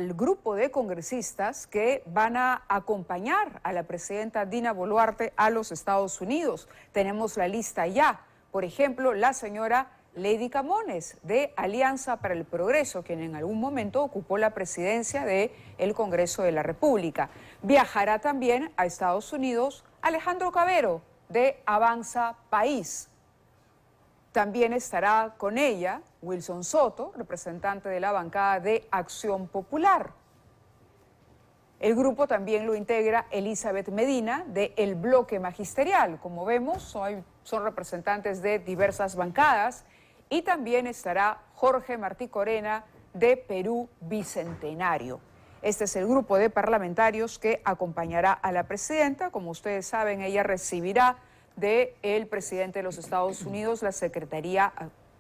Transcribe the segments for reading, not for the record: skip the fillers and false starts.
El grupo de congresistas que van a acompañar a la presidenta Dina Boluarte a los Estados Unidos. Tenemos la lista ya. Por ejemplo, la señora Lady Camones, de Alianza para el Progreso, quien en algún momento ocupó la presidencia del Congreso de la República. Viajará también a Estados Unidos Alejandro Cabero, de Avanza País. También estará con ella Wilson Soto, representante de la bancada de Acción Popular. El grupo también lo integra Elizabeth Medina, de El Bloque Magisterial. Como vemos, son representantes de diversas bancadas. Y también estará Jorge Martí Corena, de Perú Bicentenario. Este es el grupo de parlamentarios que acompañará a la presidenta. Como ustedes saben, ella recibirá del presidente de los Estados Unidos la Secretaría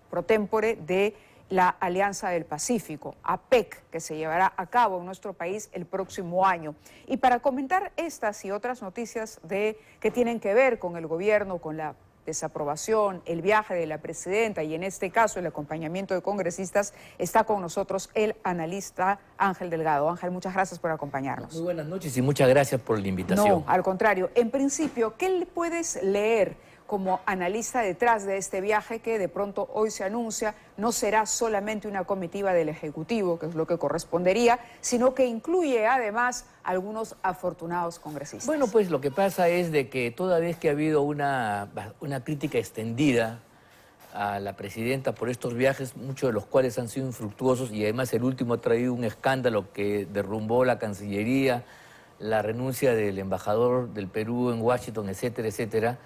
Pro Tempore de la Alianza del Pacífico, APEC, que se llevará a cabo en nuestro país el próximo año. Y para comentar estas y otras noticias que tienen que ver con el gobierno, con la desaprobación, el viaje de la presidenta y en este caso el acompañamiento de congresistas, está con nosotros el analista Ángel Delgado. Ángel, muchas gracias por acompañarnos. Muy buenas noches y muchas gracias por la invitación. No, al contrario. En principio, ¿qué puedes leer como analista detrás de este viaje que de pronto hoy se anuncia? No será solamente una comitiva del Ejecutivo, que es lo que correspondería, sino que incluye además algunos afortunados congresistas. Bueno, pues lo que pasa es de que toda vez que ha habido una crítica extendida a la presidenta por estos viajes, muchos de los cuales han sido infructuosos, y además el último ha traído un escándalo que derrumbó la Cancillería, la renuncia del embajador del Perú en Washington, etcétera, etcétera.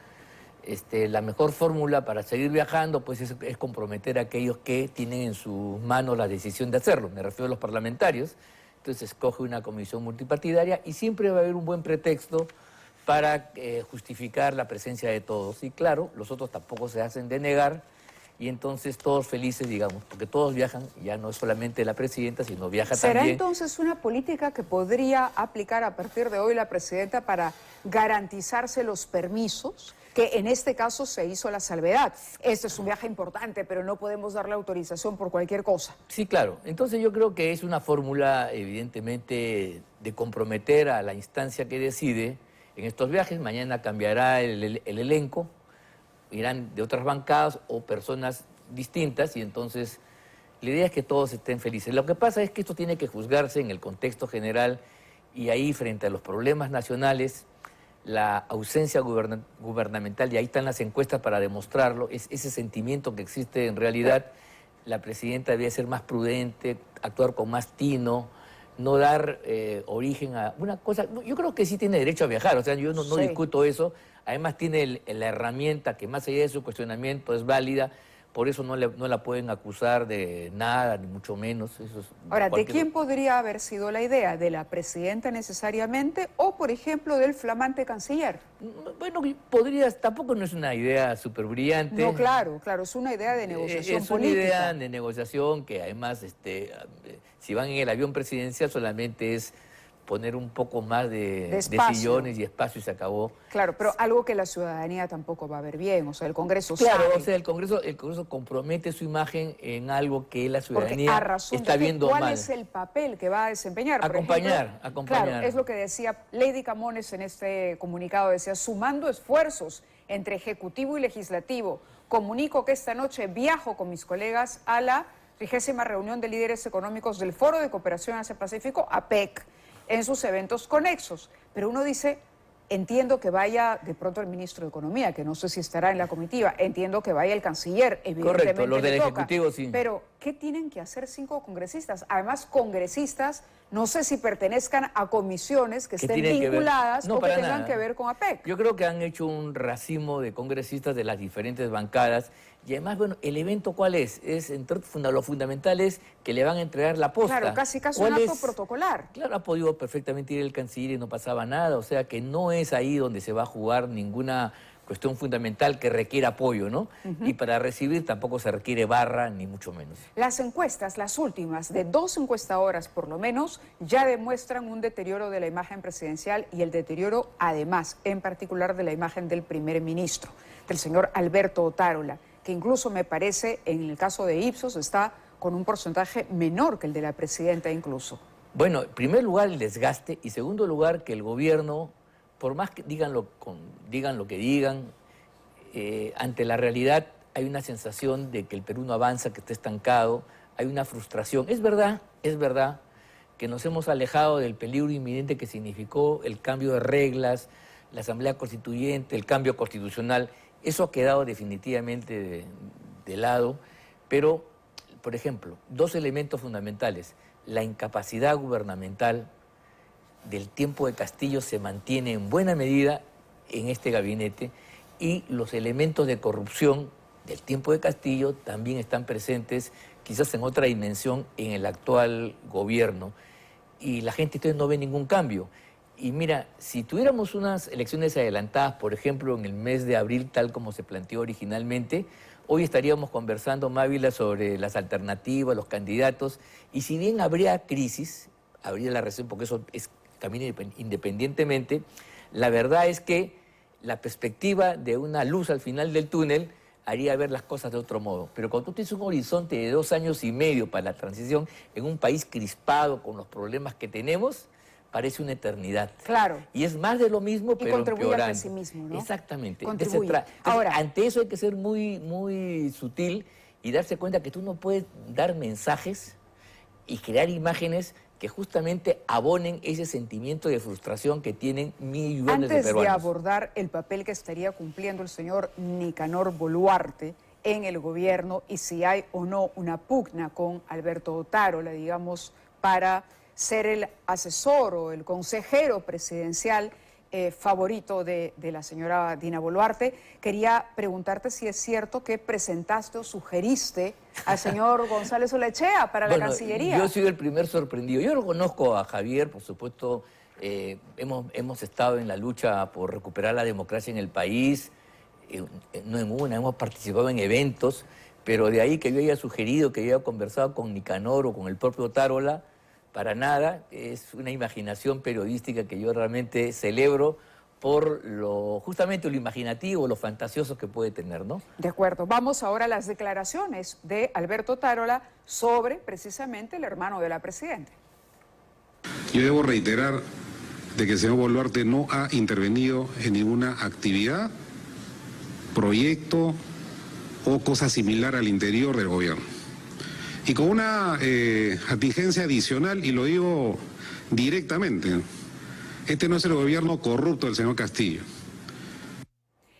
La mejor fórmula para seguir viajando pues es comprometer a aquellos que tienen en sus manos la decisión de hacerlo. Me refiero a los parlamentarios. Entonces escoge una comisión multipartidaria y siempre va a haber un buen pretexto para justificar la presencia de todos. Y claro, los otros tampoco se hacen de negar y entonces todos felices, digamos, porque todos viajan, ya no es solamente la presidenta, sino viaja también. ¿Será entonces una política que podría aplicar a partir de hoy la presidenta para garantizarse los permisos? Que en este caso se hizo la salvedad. Este es un viaje importante, pero no podemos darle autorización por cualquier cosa. Sí, claro. Entonces yo creo que es una fórmula, evidentemente, de comprometer a la instancia que decide en estos viajes. Mañana cambiará el elenco, irán de otras bancadas o personas distintas y entonces la idea es que todos estén felices. Lo que pasa es que esto tiene que juzgarse en el contexto general y ahí frente a los problemas nacionales, la ausencia gubernamental, y ahí están las encuestas para demostrarlo, es ese sentimiento que existe en realidad. La presidenta debe ser más prudente, actuar con más tino, no dar origen a una cosa. Yo creo que sí tiene derecho a viajar, o sea, yo no discuto eso. Además tiene la herramienta que más allá de su cuestionamiento es válida. Por eso no la pueden acusar de nada, ni mucho menos. Eso es. Ahora, ¿de quién podría haber sido la idea? ¿De la presidenta necesariamente o, por ejemplo, del flamante canciller? Bueno, tampoco no es una idea súper brillante. No, claro, es una idea de negociación política. Es una idea de negociación que además, si van en el avión presidencial solamente es poner un poco más de sillones y espacio y se acabó. Claro, pero algo que la ciudadanía tampoco va a ver bien, o sea, el Congreso sabe. Claro, o sea, el Congreso compromete su imagen en algo que la ciudadanía está viendo mal. ¿Cuál es el papel que va a desempeñar? Acompañar. Claro, es lo que decía Lady Camones en este comunicado, decía, sumando esfuerzos entre Ejecutivo y Legislativo, comunico que esta noche viajo con mis colegas a la 30ª reunión de líderes económicos del Foro de Cooperación Asia-Pacífico, APEC, en sus eventos conexos. Pero uno dice, entiendo que vaya de pronto el ministro de Economía, que no sé si estará en la comitiva, entiendo que vaya el canciller, evidentemente. Correcto, los del Ejecutivo sí. Pero, ¿qué tienen que hacer 5 congresistas? Además, congresistas, no sé si pertenezcan a comisiones que estén vinculadas o que tengan que ver con APEC. Yo creo que han hecho un racimo de congresistas de las diferentes bancadas. Y además, bueno, ¿el evento cuál es? Lo fundamental es que le van a entregar la posta. Claro, casi un acto protocolar. Claro, ha podido perfectamente ir el canciller y no pasaba nada. O sea que no es ahí donde se va a jugar ninguna cuestión fundamental que requiere apoyo, ¿no? Y para recibir tampoco se requiere barra, ni mucho menos. Las encuestas, las últimas, de 2 encuestadoras por lo menos, ya demuestran un deterioro de la imagen presidencial y el deterioro, además, en particular de la imagen del primer ministro, del señor Alberto Otárola, que incluso me parece, en el caso de Ipsos, está con un porcentaje menor que el de la presidenta incluso. Bueno, en primer lugar el desgaste y segundo lugar que el gobierno, por más que digan lo que digan, ante la realidad hay una sensación de que el Perú no avanza, que está estancado, hay una frustración. Es verdad que nos hemos alejado del peligro inminente que significó el cambio de reglas, la Asamblea Constituyente, el cambio constitucional. Eso ha quedado definitivamente de lado, pero, por ejemplo, dos elementos fundamentales. La incapacidad gubernamental del tiempo de Castillo se mantiene en buena medida en este gabinete y los elementos de corrupción del tiempo de Castillo también están presentes, quizás en otra dimensión, en el actual gobierno. Y la gente entonces no ve ningún cambio. Y mira, si tuviéramos unas elecciones adelantadas, por ejemplo, en el mes de abril, tal como se planteó originalmente, hoy estaríamos conversando, Mávila, sobre las alternativas, los candidatos, y si bien habría crisis, habría la recesión, porque eso camina independientemente, la verdad es que la perspectiva de una luz al final del túnel haría ver las cosas de otro modo. Pero cuando tú tienes un horizonte de 2 años y medio para la transición en un país crispado con los problemas que tenemos, parece una eternidad. Claro. Y es más de lo mismo, pero contribuye empeorando. al pesimismo, ¿no? Exactamente. Contribuye. Entonces, ahora, ante eso hay que ser muy sutil y darse cuenta que tú no puedes dar mensajes y crear imágenes que justamente abonen ese sentimiento de frustración que tienen millones de peruanos. antes de abordar el papel que estaría cumpliendo el señor Nicanor Boluarte en el gobierno y si hay o no una pugna con Alberto Otárola, digamos, para ser el asesor o el consejero presidencial favorito de la señora Dina Boluarte, quería preguntarte si es cierto que presentaste o sugeriste al señor González Olechea para la Cancillería. Yo soy el primer sorprendido. Yo lo conozco a Javier, por supuesto, hemos estado en la lucha por recuperar la democracia en el país, no en una, hemos participado en eventos, pero de ahí que yo haya sugerido, que yo haya conversado con Nicanor o con el propio Otárola, para nada, es una imaginación periodística que yo realmente celebro por justamente lo imaginativo, lo fantasioso que puede tener, ¿no? De acuerdo. Vamos ahora a las declaraciones de Alberto Otárola sobre precisamente el hermano de la presidenta. Yo debo reiterar de que el señor Boluarte no ha intervenido en ninguna actividad, proyecto o cosa similar al interior del gobierno. Y con una atingencia adicional, y lo digo directamente, este no es el gobierno corrupto del señor Castillo.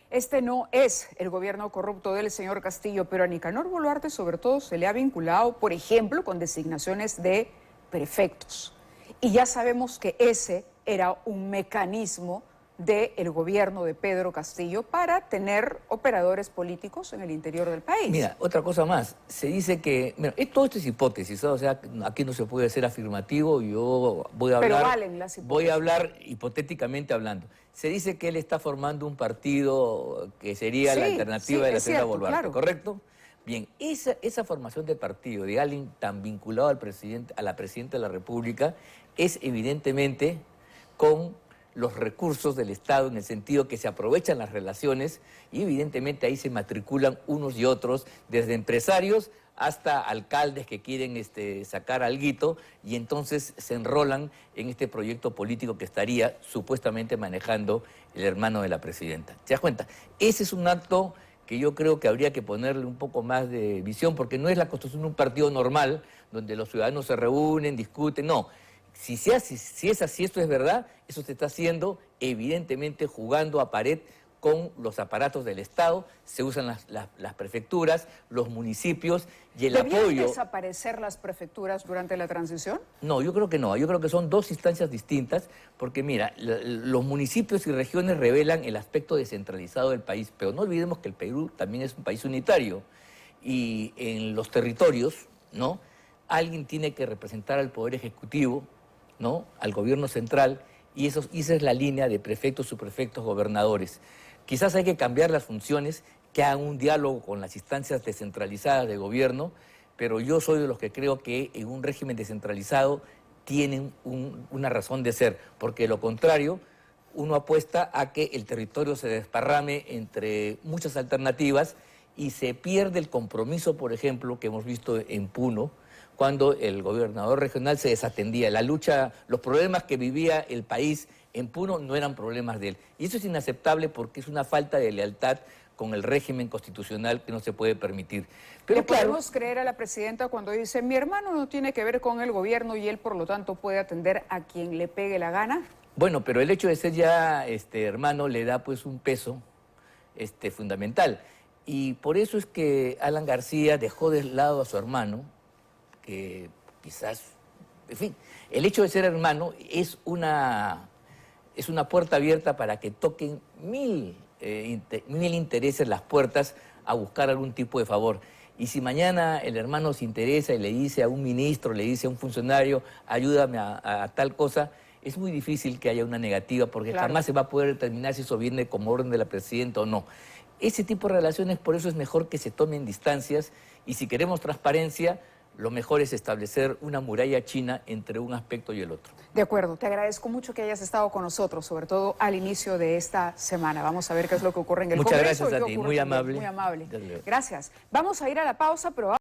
Este no es el gobierno corrupto del señor Castillo, pero a Nicanor Boluarte sobre todo se le ha vinculado, por ejemplo, con designaciones de prefectos. Y ya sabemos que ese era un mecanismo del gobierno de Pedro Castillo para tener operadores políticos en el interior del país. Mira, otra cosa más, se dice que, mira, todo esto es hipótesis, o sea, aquí no se puede ser afirmativo, yo voy a hablar, pero valen las hipótesis. Voy a hablar hipotéticamente hablando. Se dice que él está formando un partido que sería la alternativa de la señora Boluarte, claro. ¿Correcto? Bien, esa formación de partido de alguien tan vinculado al presidente, a la presidenta de la República es evidentemente con los recursos del Estado, en el sentido que se aprovechan las relaciones y evidentemente ahí se matriculan unos y otros, desde empresarios hasta alcaldes que quieren sacar alguito y entonces se enrolan en este proyecto político que estaría supuestamente manejando el hermano de la presidenta. ¿Te das cuenta? Ese es un acto que yo creo que habría que ponerle un poco más de visión, porque no es la construcción de un partido normal donde los ciudadanos se reúnen, discuten, no. Si es así, esto es verdad, eso se está haciendo evidentemente jugando a pared con los aparatos del Estado, se usan las prefecturas, los municipios y el apoyo... ¿Debían desaparecer las prefecturas durante la transición? No, yo creo que no, yo creo que son dos instancias distintas, porque mira, los municipios y regiones revelan el aspecto descentralizado del país, pero no olvidemos que el Perú también es un país unitario y en los territorios, ¿no? Alguien tiene que representar al Poder Ejecutivo, ¿no? Al gobierno central, y esa es la línea de prefectos, subprefectos, gobernadores. Quizás hay que cambiar las funciones, que hagan un diálogo con las instancias descentralizadas de gobierno, pero yo soy de los que creo que en un régimen descentralizado tienen una razón de ser, porque de lo contrario, uno apuesta a que el territorio se desparrame entre muchas alternativas y se pierde el compromiso, por ejemplo, que hemos visto en Puno, cuando el gobernador regional se desatendía. La lucha, los problemas que vivía el país en Puno no eran problemas de él. Y eso es inaceptable porque es una falta de lealtad con el régimen constitucional que no se puede permitir. Pero ¿Le podemos creer a la presidenta cuando dice, mi hermano no tiene que ver con el gobierno y él por lo tanto puede atender a quien le pegue la gana? Bueno, pero el hecho de ser ya hermano le da pues un peso fundamental. Y por eso es que Alan García dejó de lado a su hermano, que quizás, en fin, el hecho de ser hermano es una puerta abierta para que toquen mil intereses las puertas a buscar algún tipo de favor. Y si mañana el hermano se interesa y le dice a un ministro, le dice a un funcionario, ayúdame a tal cosa, es muy difícil que haya una negativa porque jamás se va a poder determinar si eso viene como orden de la presidenta o no. Ese tipo de relaciones, por eso es mejor que se tomen distancias y si queremos transparencia, lo mejor es establecer una muralla china entre un aspecto y el otro. De acuerdo, te agradezco mucho que hayas estado con nosotros, sobre todo al inicio de esta semana. Vamos a ver qué es lo que ocurre en el Congreso. Muchas gracias a ti, muy amable. Muy amable. Gracias. Vamos a ir a la pausa, pero